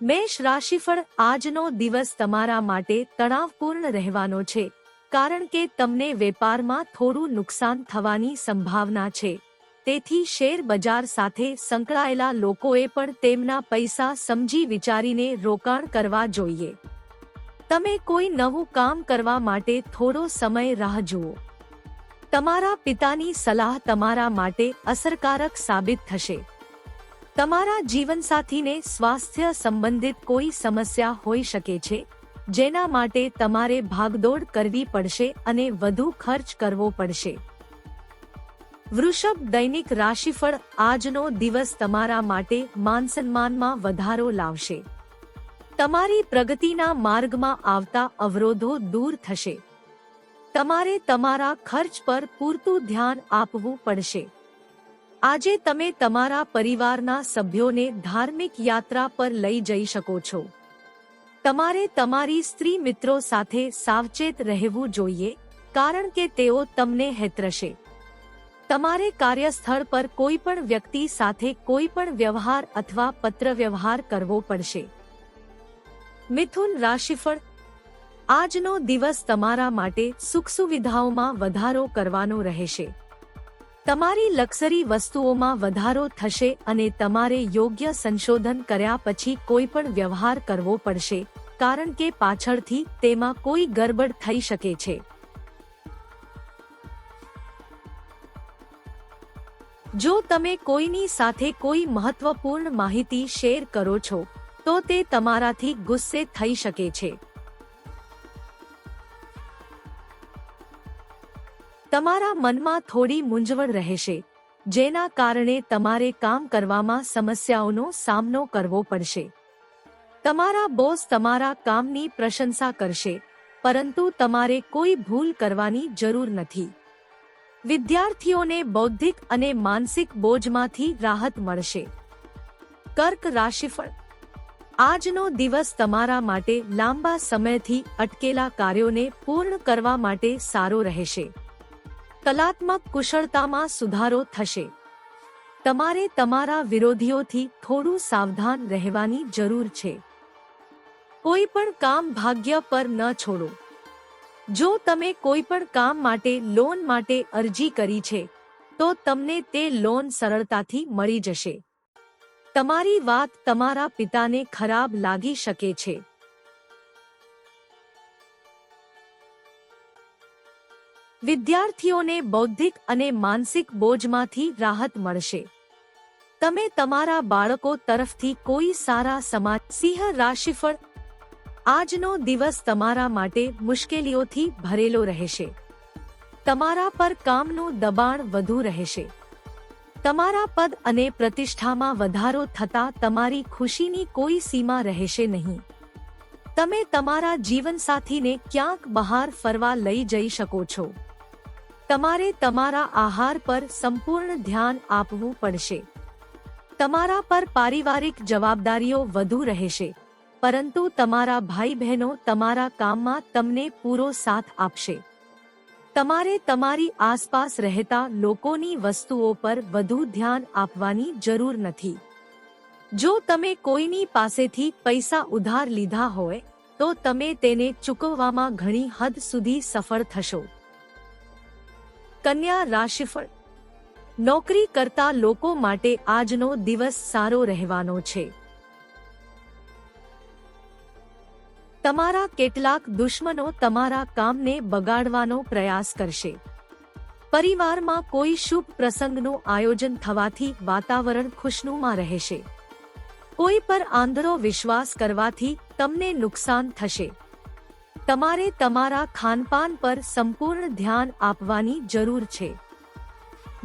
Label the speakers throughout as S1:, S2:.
S1: મેષ રાશિફળ આજનો દિવસ તમારા માટે તણાવપૂર્ણ રહેવાનો છે, કારણ કે તમને વેપારમાં થોડું નુકસાન થવાની સંભાવના છે. તેથી શેર બજાર સાથે સંકળાયેલા લોકોએ પણ તેમના પૈસા સમજી વિચારીને રોકાણ કરવા જોઈએ. તમે કોઈ નવું કામ કરવા માટે થોડો સમય રાહ જુઓ. તમારા પિતાની સલાહ તમારા માટે અસરકારક સાબિત થશે. તમારા જીવનસાથીને સ્વાસ્થ્ય સંબંધિત કોઈ સમસ્યા હોઈ શકે છે, જેના માટે તમારે ભાગદોડ કરવી પડશે અને વધુ ખર્ચ કરવો પડશે. વૃષભ દૈનિક રાશિફળ આજનો દિવસ તમારા માટે માનસન્માનમાં વધારો લાવશે. તમારી પ્રગતિના માર્ગમાં આવતા અવરોધો દૂર થશે. તમારે તમારા ખર્ચ પર પૂરતું ધ્યાન આપવું પડશે. આજે તમે તમારા પરિવારના સભ્યોને ધાર્મિક યાત્રા પર લઈ જઈ શકો છો. તમારે તમારી સ્ત્રી મિત્રો સાથે સાવચેત રહેવું જોઈએ, કારણ કે તેઓ તમને હેતરશે. તમારે કાર્યસ્થળ પર કોઈ પણ વ્યક્તિ સાથે કોઈ પણ વ્યવહાર અથવા પત્રવ્યવહાર કરવો પડશે. મિથુન રાશિફળ આજનો દિવસ તમારા માટે સુખ સુવિધાઓમાં વધારો કરવાનો રહેશે. તમારી લક્ઝરી વસ્તુઓમાં વધારો થશે અને તમારે યોગ્ય સંશોધન કર્યા પછી કોઈ પણ વ્યવહાર કરવો પડશે, કારણ કે પાછળથી તેમાં કોઈ ગરબડ થઈ શકે છે. જો તમે કોઈની સાથે કોઈ મહત્વપૂર્ણ માહિતી શેર કરો છો, તો તે તમારાથી ગુસ્સે થઈ શકે છે. તમારા મનમાં થોડી મૂંઝવણ રહેશે, જેના કારણે તમારે કામ કરવામાં સમસ્યાઓનો સામનો કરવો પડશે. તમારા બોસ તમારા કામની પ્રશંસા કરશે, પરંતુ તમારે કોઈ ભૂલ કરવાની જરૂર નથી. વિદ્યાર્થીઓને બૌદ્ધિક અને માનસિક બોજમાંથી રાહત મળશે. કર્ક રાશિફળ આજનો દિવસ તમારા માટે લાંબા સમયથી અટકેલા કાર્યોને પૂર્ણ કરવા માટે સારો રહેશે. કલાત્મક કુશળતામાં સુધારો થશે. તમારે તમારા વિરોધીઓથી થોડું સાવધાન રહેવાની જરૂર છે. કોઈ પણ કામ ભાગ્ય પર ન છોડો. જો તમે કોઈ પણ કામ માટે લોન માટે અરજી કરી છે, તો તમને તે લોન સરળતાથી મળી જશે. તમારી વાત તમારા પિતાને ખરાબ લાગી શકે છે. વિદ્યાર્થીઓને બૌદ્ધિક અને માનસિક બોજમાંથી રાહત મળશે. તમે તમારા બાળકો તરફથી કોઈ સારા સમાચાર. સિંહ રાશિફળ આજનો દિવસ તમારા માટે મુશ્કેલીઓથી ભરેલો રહેશે. તમારા પર કામનું દબાણ વધુ રહેશે. તમારા પદ અને પ્રતિષ્ઠામાં વધારો થતાં તમારી ખુશીની કોઈ સીમા રહેશે નહીં. તમે તમારા જીવનસાથીને ક્યાંક બહાર ફરવા લઈ જઈ શકો છો. તમારે તમારા આહાર પર સંપૂર્ણ ધ્યાન આપવું પડશે. તમારા પર પારિવારિક જવાબદારીઓ વધુ રહેશે, પરંતુ તમારા ભાઈ બહેનો તમારા કામમાં તમને પૂરો સાથ આપશે. તમારે તમારી આસપાસ રહેતા લોકોની વસ્તુઓ પર વધુ ધ્યાન આપવાની જરૂર નથી. જો તમે કોઈની પાસેથી પૈસા ઉધાર લીધા હોય, તો તમે તેને ચૂકવવામાં ઘણી હદ સુધી સફળ થશો. કન્યા રાશિફળ નોકરી કરતા લોકો માટે આજનો દિવસ સારો રહેવાનો છે. તમારા કેટલાક દુશ્મનો તમારા કામને બગાડવાનો પ્રયાસ કરશે. પરિવારમાં કોઈ શુભ પ્રસંગનું આયોજન થવાથી વાતાવરણ ખુશનુમા રહેશે. કોઈ પર આંધળો વિશ્વાસ કરવાથી તમને નુકસાન થશે. તમારે તમારા ખાનપાન પર સંપૂર્ણ ધ્યાન આપવાની જરૂર છે.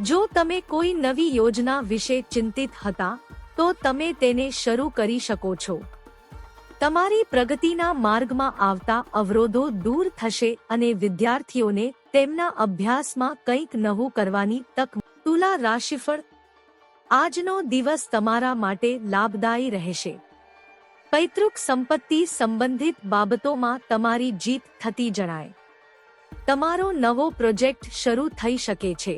S1: જો તમે કોઈ નવી યોજના વિશે ચિંતિત હતા, તો તમે તેને શરૂ કરી શકો છો. તમારી પ્રગતિના માર્ગમાં આવતા અવરોધો દૂર થશે અને વિદ્યાર્થીઓને તેમના અભ્યાસમાં કંઈક નવું કરવાની તક. તુલા રાશિફળ આજનો દિવસ તમારા માટે લાભદાયી રહેશે. પૈતૃક સંપત્તિ સંબંધિત બાબતોમાં તમારી જીત થતી જણાય. તમારો નવો પ્રોજેક્ટ શરૂ થઈ શકે છે.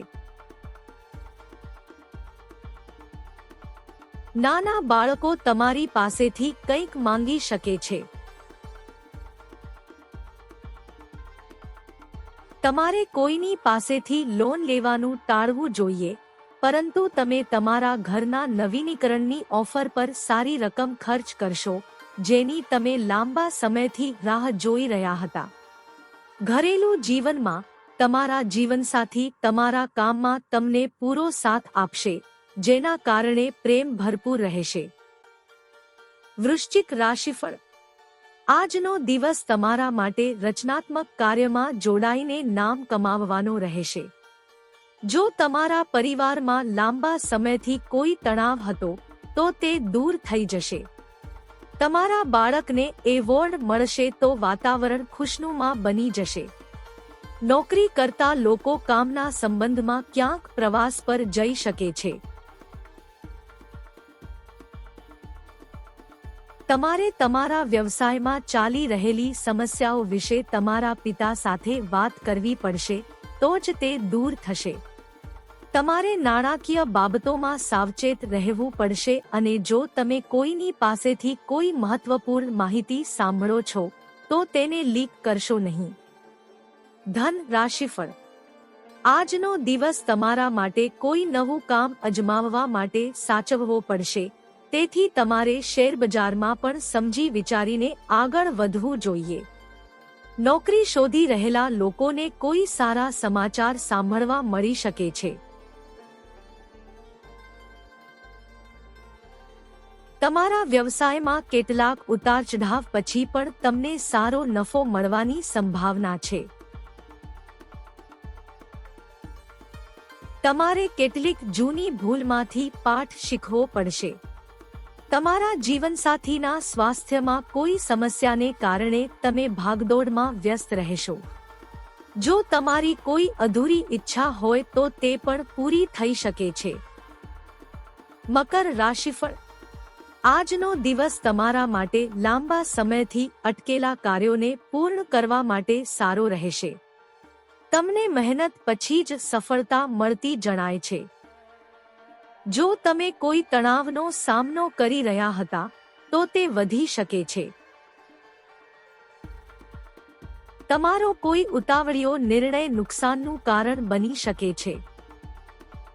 S1: નાના બાળકો તમારી પાસેથી કંઈક માંગી શકે છે. તમારે કોઈની પાસેથી લોન લેવાનું ટાળવું જોઈએ, પરંતુ તમે તમારા ઘરના નવીનીકરણની ઓફર પર સારી રકમ ખર્ચ કરશો, જેની તમે લાંબા સમયથી રાહ જોઈ રહ્યા હતા. ઘરેલું જીવનમાં તમારા જીવનસાથી તમારા કામમાં તમને પૂરો સાથ આપશે, જેના કારણે પ્રેમ ભરપૂર રહેશે. વૃશ્ચિક રાશિફળ. આજનો દિવસ તમારા માટે રચનાત્મક કાર્યમાં જોડાઈને નામ કમાવવાનો રહેશે. જો તમારા પરિવારમાં લાંબા સમયથી કોઈ તણાવ હતો, તો તે દૂર થઈ જશે. તમારા બાળકને એવોર્ડ મળશે તો વાતાવરણ ખુશનુમા બની જશે. નોકરી કરતા લોકો કામના સંબંધમાં ક્યાંક પ્રવાસ પર જઈ શકે છે. તમારે તમારા વ્યવસાયમાં ચાલી રહેલી સમસ્યાઓ વિશે તમારા પિતા સાથે વાત કરવી પડશે, તો જ તે દૂર થશે. તમારે નાણાકીય બાબતોમાં સાવચેત રહેવું પડશે અને જો તમે કોઈની પાસેથી કોઈ મહત્વપૂર્ણ માહિતી સાંભળો છો, તો તેને લીક કરશો નહીં. ધન રાશિફળ. આજનો દિવસ તમારા માટે કોઈ નવું કામ અજમાવવા માટે સાચવવો પડશે, તેથી તમારે શેરબજારમાં પણ સમજી વિચારીને આગળ વધવું જોઈએ. નોકરી શોધી રહેલા લોકોને કોઈ સારા સમાચાર સાંભળવા મળી શકે છે. તમારા વ્યવસાયમાં કેટલાક ઉતારચઢાવ પછી પણ તમને સારો નફો મળવાની સંભાવના છે. તમારે કેટલીક જૂની ભૂલમાંથી પાઠ શીખવો પડશે. તમારા જીવનસાથીના સ્વાસ્થ્યમાં કોઈ સમસ્યાને કારણે તમે ભાગદોડમાં વ્યસ્ત રહેશો. જો તમારી કોઈ અધૂરી ઈચ્છા હોય તો તે પણ પૂરી થઈ શકે છે. મકર રાશિફળ. આજનો દિવસ તમારા માટે લાંબા સમયથી અટકેલા કાર્યોને પૂર્ણ કરવા માટે સારો રહેશે. તમને મહેનત પછી જ સફળતા મળતી જણાય છે. જો તમે કોઈ તણાવનો સામનો કરી રહ્યા હતા, તો તે વધી શકે છે. તમારો કોઈ ઉતાવળિયો નિર્ણય નુકસાનનું કારણ બની શકે છે.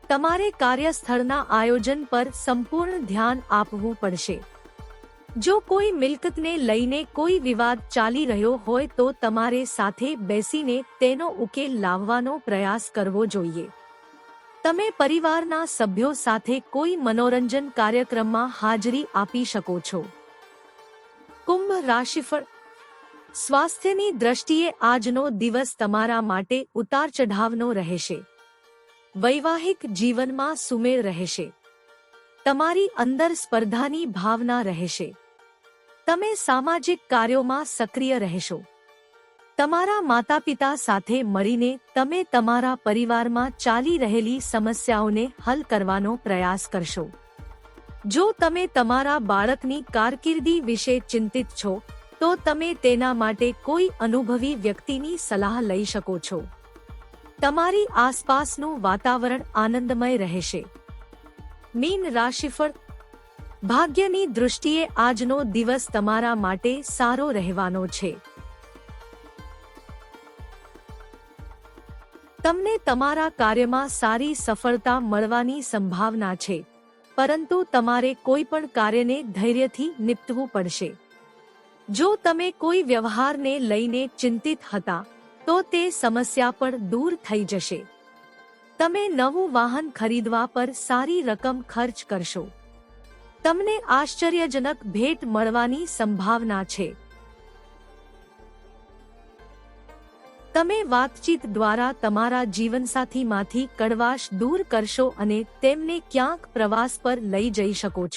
S1: તમારે કાર્યસ્થળના આયોજન પર સંપૂર્ણ ધ્યાન આપવું પડશે. જો કોઈ મિલકતને લઈને કોઈ વિવાદ ચાલી રહ્યો હોય તો તમારે સાથે બેસીને તેનો ઉકેલ લાવવાનો પ્રયાસ કરવો જોઈએ. તમે પરિવારના સભ્યો સાથે કોઈ મનોરંજન કાર્યક્રમમાં હાજરી આપી શકો છો. કુંભ રાશિફળ. સ્વાસ્થ્યની દ્રષ્ટિએ આજનો દિવસ તમારા માટે ઉતારચઢાવનો રહેશે. વૈવાહિક જીવનમાં સુમેળ રહેશે. તમારી અંદર સ્પર્ધાની ભાવના રહેશે. તમે સામાજિક કાર્યોમાં સક્રિય રહેશો. તમારા માતાપિતા સાથે મળીને તમે તમારા પરિવારમાં ચાલી રહેલી સમસ્યાઓને હલ કરવાનો પ્રયાસ કરશો. જો તમે તમારા બાળકની કારકિર્દી વિશે ચિંતિત છો, તો તમે તેના માટે કોઈ અનુભવી વ્યક્તિની સલાહ લઈ શકો છો. તમારી આસપાસનું વાતાવરણ આનંદમય રહેશે. મીન રાશિફળ. ભાગ્યની દૃષ્ટિએ આજનો દિવસ તમારા માટે સારો રહેવાનો છે. તમને તમારા કાર્યમાં સારી સફળતા મળવાની સંભાવના છે, પરંતુ તમારે કોઈ પણ કાર્યને ધૈર્યથી નિપટવું પડશે. જો તમે કોઈ વ્યવહારને લઈને ચિંતિત હતા, તો તે સમસ્યા પણ દૂર થઈ જશે. તમે નવું વાહન ખરીદવા પર સારી રકમ ખર્ચ કરશો. તમને આશ્ચર્યજનક ભેટ મળવાની સંભાવના છે. તમે વાતચીત દ્વારા તમારા જીવનસાથીમાંથી કડવાશ દૂર કરશો અને તેમને ક્યાંક પ્રવાસ પર લઈ જઈ શકો છો.